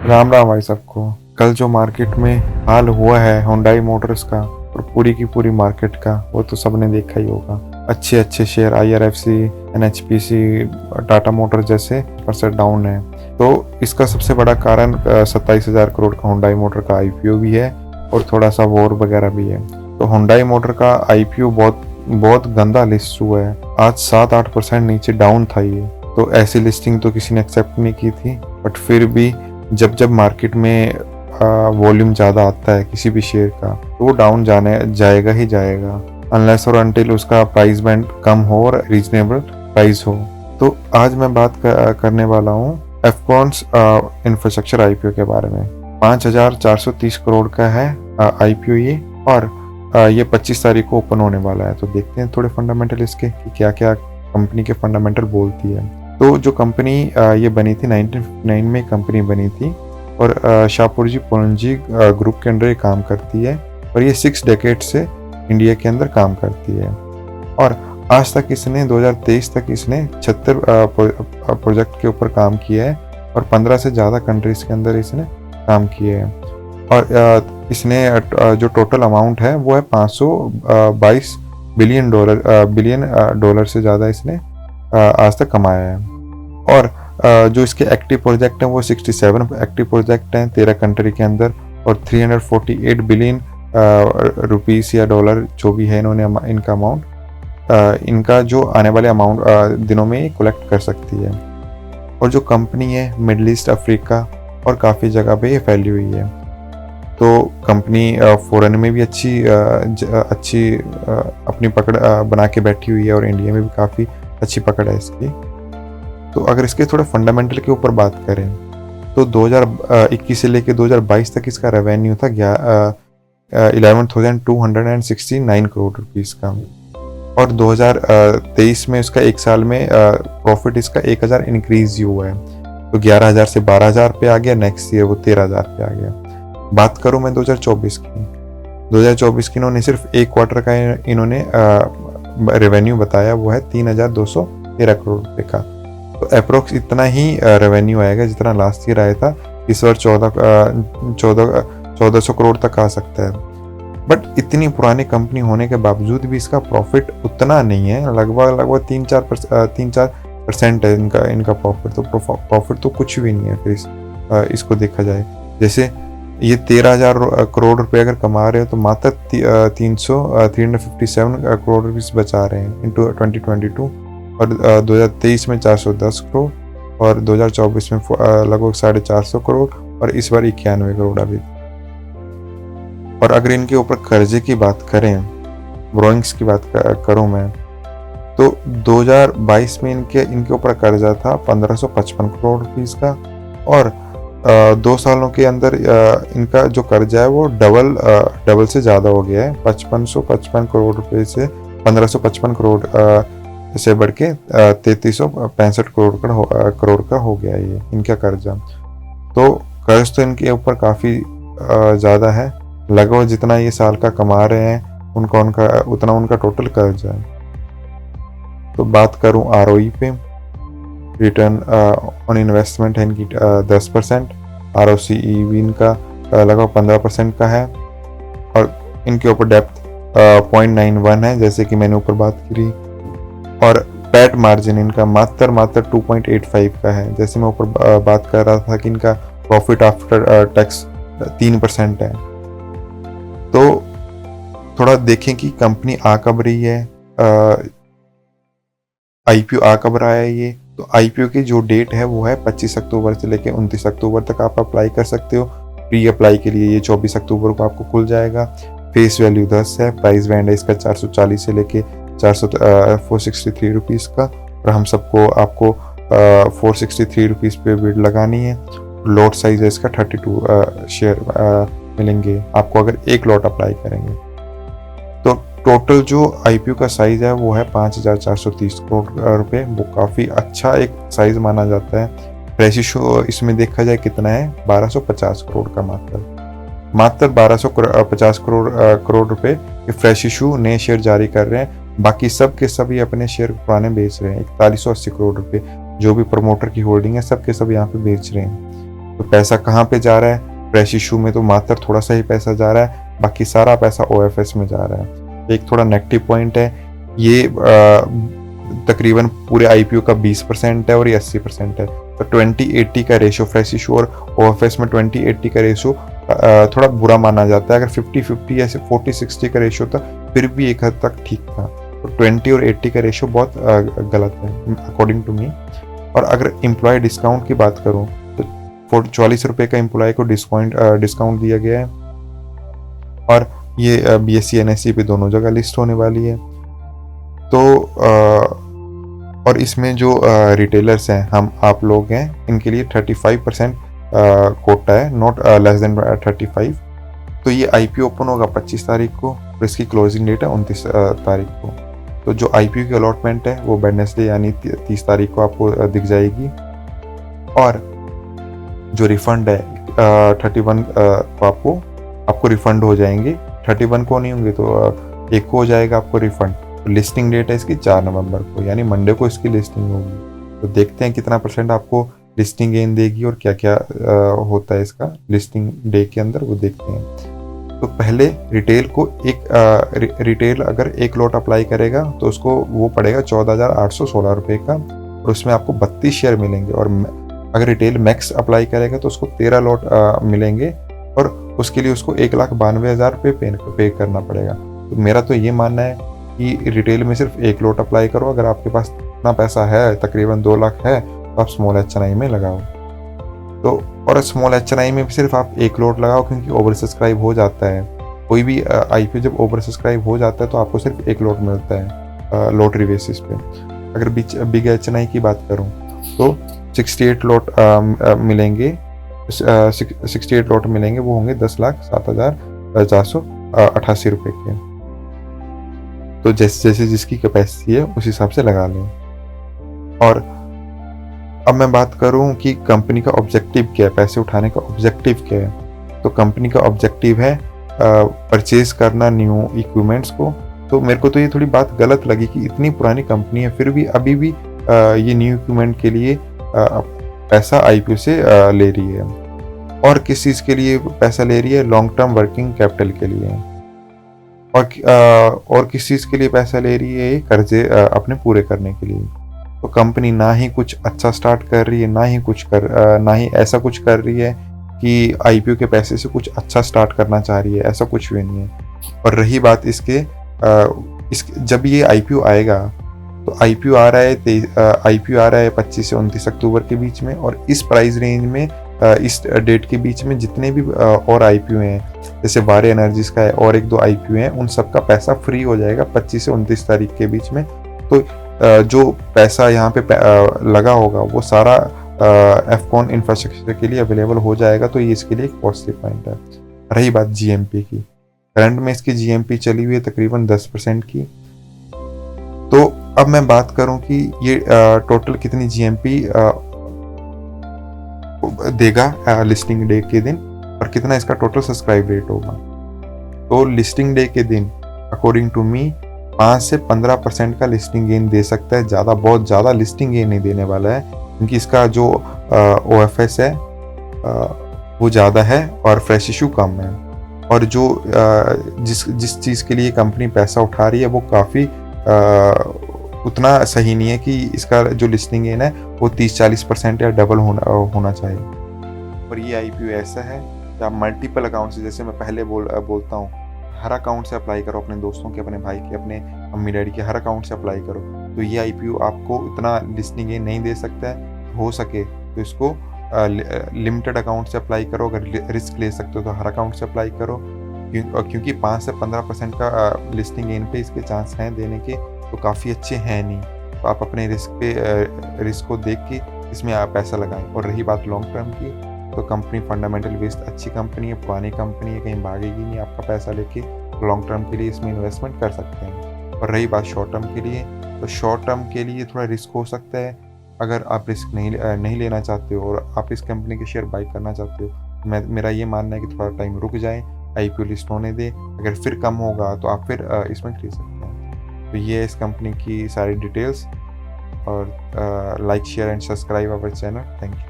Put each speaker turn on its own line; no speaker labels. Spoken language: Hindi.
राम राम भाई सबको। कल जो मार्केट में हाल हुआ है हुंडई मोटर्स का और पूरी की पूरी मार्केट का, वो तो सबने देखा ही होगा। अच्छे अच्छे share IRFC, NHPC, Tata Motors जैसे परसेंट डाउन है। तो इसका सबसे बड़ा कारण 27,000 करोड़ का हुंडई मोटर का IPO भी है और थोड़ा सा वॉर वगैरह भी है। तो हुंडई मोटर का IPO बहुत गंदा लिस्ट हुआ है। आज 7-8% नीचे डाउन था ये। तो ऐसी लिस्टिंग तो किसी ने एक्सेप्ट नहीं की थी, बट फिर भी जब मार्केट में वॉल्यूम ज़्यादा आता है किसी भी शेयर का, तो वो डाउन जाएगा ही जाएगा, अनलेस और अनटिल उसका प्राइस बैंड कम हो और रीजनेबल प्राइस हो। तो आज मैं बात करने वाला हूँ एफकॉन्स इंफ्रास्ट्रक्चर IPO के बारे में। 5,430 करोड़ का है IPO ये, और ये 25 तारीख को ओपन होने वाला है। तो देखते हैं थोड़े फंडामेंटल इसके कि क्या क्या कंपनी के फंडामेंटल बोलती है। तो जो कंपनी ये बनी थी 1959 में कंपनी बनी थी और शाहपुरजी पुरंजी ग्रुप के अंडर ये काम करती है और ये 6 डेकेड से इंडिया के अंदर काम करती है। और आज तक इसने 2023 तक इसने 76 प्रोजेक्ट के ऊपर काम किया है और 15 से ज़्यादा कंट्रीज के अंदर इसने काम किया है। और इसने जो टोटल अमाउंट है वो है 522 बिलियन डॉलर से ज़्यादा इसने आज तक कमाया है। और जो इसके एक्टिव प्रोजेक्ट हैं वो 67 एक्टिव प्रोजेक्ट हैं 13 कंट्री के अंदर, और 348 बिलियन रुपीस या डॉलर जो भी है इन्होंने इनका अमाउंट इनका जो आने वाले दिनों में ये कलेक्ट कर सकती है। और जो कंपनी है मिडल ईस्ट, अफ्रीका और काफ़ी जगह पे ये फैली हुई है। तो कंपनी फॉरेन में भी अच्छी अपनी पकड़ बना के बैठी हुई है और इंडिया में भी काफ़ी अच्छी पकड़ है इसकी। तो अगर इसके थोड़े फंडामेंटल के ऊपर बात करें तो 2021 से लेके 2022 तक इसका रेवेन्यू था 11,269 करोड़ रुपीस का, और 2023 में इसका एक साल में प्रॉफिट इसका 1,000 इंक्रीज ही हुआ है। तो 11,000 से 12,000 पे आ गया, नेक्स्ट ईयर वो 13,000 पे आ गया। बात करूँ मैं 2024 की इन्होंने सिर्फ एक क्वार्टर का इन्होंने रेवेन्यू बताया, वो है 3,213 करोड़ रुपए का। तो अप्रोक्स इतना ही रेवेन्यू आएगा जितना लास्ट ईयर आया था। इस बार 1400 करोड़ तक आ सकता है। बट इतनी पुरानी कंपनी होने के बावजूद भी इसका प्रॉफिट उतना नहीं है, लगभग 3-4% है इनका प्रॉफिट। तो प्रॉफिट तो कुछ भी नहीं है फिर इसको देखा जाए। जैसे ये 13,000 करोड़ रुपए अगर कमा रहे हो तो मात्र 357 करोड़ रुपीस बचा रहे हैं इन 2022, और 2023 में 410 करोड़, और 2024 में लगभग 450 करोड़, और इस बार 91 करोड़ अभी। और अगर इनके ऊपर कर्जे की बात करें, बोरोइंग्स की बात करूं मैं, तो 2022 में इनके ऊपर कर्जा था 1,555 करोड़ रुपीस का, और 2 सालों के अंदर इनका जो कर्जा है वो डबल से ज़्यादा हो गया है। 5,555 करोड़ रुपए से 1,555 करोड़ से बढ़ के 3,365 करोड़ का हो गया ये इनका कर्जा। तो कर्ज तो इनके ऊपर काफ़ी ज़्यादा है, लगभग जितना ये साल का कमा रहे हैं उतना उनका टोटल कर्ज है। तो बात करूं ROE पे, रिटर्न ऑन इन्वेस्टमेंट है इनकी 10%, ROCE भी इनका लगभग 15% का है, और इनके ऊपर डेप्थ 0.91 है जैसे कि मैंने ऊपर बात की। और पैट मार्जिन इनका मात्र 2.85 का है, जैसे मैं ऊपर बात कर रहा था कि इनका प्रॉफिट आफ्टर टैक्स 3% है। तो थोड़ा देखें कि कंपनी आ कब रही है, IPO आ कब रहा है ये। तो IPO की जो डेट है वो है 25 अक्टूबर से लेकर 29 अक्टूबर तक आप अप्लाई कर सकते हो। प्री अप्लाई के लिए ये 24 अक्टूबर को आपको खुल जाएगा। फेस वैल्यू 10 है, प्राइस बैंड है इसका 440 से लेके 463 रुपीज़ का, और हम सबको आपको 463 रुपीज़ पे बिड लगानी है। लॉट साइज है इसका 32 शेयर मिलेंगे आपको अगर एक लॉट अप्लाई करेंगे। तो टोटल जो IPO का साइज है वो है 5,430 करोड़ रुपए, वो काफ़ी अच्छा एक साइज माना जाता है। फ्रेश इशू इसमें देखा जाए कितना है, 1250 करोड़ का मात्र 1250 करोड़ रुपए ये फ्रेश इशू नए शेयर जारी कर रहे हैं। बाकी सब के सभी अपने शेयर पुराने बेच रहे हैं। 4180 करोड़ रुपए जो भी प्रमोटर की होल्डिंग है सब के सब यहाँ पे बेच रहे हैं। तो पैसा कहाँ पे जा रहा है? फ्रेश इशू में तो मात्र थोड़ा सा ही पैसा जा रहा है, बाकी सारा पैसा OFS में जा रहा है। एक थोड़ा नेगेटिव पॉइंट है, ये तकरीबन पूरे IPO का 20% है और ये 80% है। तो 20-80 का रेशो फ्रेश इशू और OFS में 20-80 का रेशो थोड़ा बुरा माना जाता है। अगर 50-50 या 40-60 का रेशो था फिर भी एक हद तक ठीक था। तो 20 और 80 का रेशो बहुत गलत है अकॉर्डिंग टू मी। और अगर एम्प्लॉय डिस्काउंट की बात करूँ तो 44 रुपये का एम्प्लॉय को डिस्काउंट दिया गया है और ये BSE NSE पे दोनों जगह लिस्ट होने वाली है। तो और इसमें जो रिटेलर्स हैं, हम आप लोग हैं, इनके लिए 35% कोटा है, नॉट लेस देन 35। तो ये IPO ओपन होगा 25 तारीख को और इसकी क्लोजिंग डेट है 29 तारीख को। तो जो IPO की अलॉटमेंट है वो वेडनेसडे यानी 30 तारीख को आपको दिख जाएगी। और जो रिफंड है 31 को आपको रिफंड हो जाएंगे। 31 को नहीं होंगे तो 1 को हो जाएगा आपको रिफंड। तो लिस्टिंग डेट है इसकी 4 नवंबर को, यानी मंडे को इसकी लिस्टिंग होगी। तो देखते हैं कितना % आपको लिस्टिंग गेन देगी और क्या क्या होता है इसका लिस्टिंग डे के अंदर, वो देखते हैं। तो पहले रिटेल को रिटेल अगर 1 लॉट अप्लाई करेगा तो उसको वो पड़ेगा 14,816 रुपये का और उसमें आपको 32 शेयर मिलेंगे। और अगर रिटेल मैक्स अप्लाई करेगा तो उसको 13 लॉट मिलेंगे और उसके लिए उसको 1,92,000 रुपये पे करना पड़ेगा। तो मेरा तो ये मानना है कि रिटेल में सिर्फ 1 लॉट अप्लाई करो। अगर आपके पास इतना पैसा है, तकरीबन 2 लाख है, तो आप स्मॉल HNI में लगाओ। तो और स्मॉल HNI में भी सिर्फ आप 1 लॉट लगाओ, क्योंकि ओवर सब्सक्राइब हो जाता है। कोई भी IPO जब ओवर सब्सक्राइब हो जाता है तो आपको सिर्फ 1 लॉट मिलता है लॉटरी बेसिस पे। अगर बिग HNI की बात करूँ तो 68 लॉट मिलेंगे, 68 लॉट मिलेंगे, वो होंगे 10,07,488 रुपये के। तो जैसे जिसकी कैपेसिटी है उस हिसाब से लगा लें। और अब मैं बात करूं कि कंपनी का ऑब्जेक्टिव क्या है, पैसे उठाने का ऑब्जेक्टिव क्या है। तो कंपनी का ऑब्जेक्टिव है परचेज करना न्यू इक्विपमेंट्स को। तो मेरे को तो ये थोड़ी बात गलत लगी कि इतनी पुरानी कंपनी है फिर भी अभी भी ये न्यू इक्विपमेंट के लिए पैसा IPO से ले रही है। और किस चीज़ के लिए पैसा ले रही है? लॉन्ग टर्म वर्किंग कैपिटल के लिए। और किस चीज़ के लिए पैसा ले रही है? कर्जे अपने पूरे करने के लिए। तो कंपनी ना ही कुछ अच्छा स्टार्ट कर रही है, ना ही ऐसा कुछ कर रही है कि IPO के पैसे से कुछ अच्छा स्टार्ट करना चाह रही है, ऐसा कुछ भी नहीं है। और रही बात इसके जब ये IPO आएगा तो IPO आ रहा है 25 से 29 अक्टूबर के बीच में। और इस प्राइस रेंज में इस डेट के बीच में जितने भी और IPO हैं, जैसे वारे एनर्जीज का है और 1-2 IPO हैं, उन सब का पैसा फ्री हो जाएगा 25 से 29 तारीख के बीच में। तो जो पैसा यहाँ पे लगा होगा वो सारा एफकॉन इंफ्रास्ट्रक्चर के लिए अवेलेबल हो जाएगा। तो ये इसके लिए एक पॉजिटिव पॉइंट है। रही बात GMP की, करंट में इसकी GMP चली हुई है तकरीबन 10% की। तो अब मैं बात करूं कि ये टोटल कितनी GMP देगा लिस्टिंग डे के दिन और कितना इसका टोटल सब्सक्राइब रेट होगा। तो लिस्टिंग डे के दिन अकॉर्डिंग टू मी 5 से 15% का लिस्टिंग गेन दे सकता है। बहुत ज़्यादा लिस्टिंग गेन नहीं देने वाला है, क्योंकि इसका जो OFS है वो ज़्यादा है और फ्रेश इशू कम है। और जो जिस चीज़ के लिए कंपनी पैसा उठा रही है वो काफ़ी उतना सही नहीं है कि इसका जो लिस्टिंग गेन है वो 30-40% या डबल होना चाहिए। और ये IPO ऐसा है कि आप मल्टीपल अकाउंट से, जैसे मैं पहले बोलता हूँ, हर अकाउंट से अप्लाई करो, अपने दोस्तों के, अपने भाई के, अपने मम्मी डैडी के, हर अकाउंट से अप्लाई करो। तो ये IPO आपको इतना लिस्टिंग गेन नहीं दे सकता है। हो सके तो इसको लिमिटेड अकाउंट से अप्लाई करो। अगर रिस्क ले सकते हो तो हर अकाउंट से अप्लाई करो, क्योंकि 5 से 15% का लिस्टिंग गेन पे इसके चांस हैं देने के, तो काफ़ी अच्छे हैं नहीं। तो आप अपने रिस्क को देख के इसमें आप पैसा लगाएं। और रही बात लॉन्ग टर्म की, तो कंपनी फंडामेंटल बेस्ड अच्छी कंपनी है, पुरानी कंपनी है, कहीं भागेगी नहीं। आपका पैसा लेके लॉन्ग टर्म के लिए इसमें इन्वेस्टमेंट कर सकते हैं। और रही बात शॉर्ट टर्म के लिए, तो शॉर्ट टर्म के लिए थोड़ा रिस्क हो सकता है। अगर आप रिस्क नहीं लेना चाहते हो और आप इस कंपनी के शेयर बाई करना चाहते हो, मेरा ये मानना है कि थोड़ा टाइम रुक जाए, IPO लिस्ट होने दे। अगर फिर कम होगा तो आप फिर इसमें खरीद सकते हैं। तो ये है इस कंपनी की सारी डिटेल्स। और like, share and subscribe our channel. Thank you.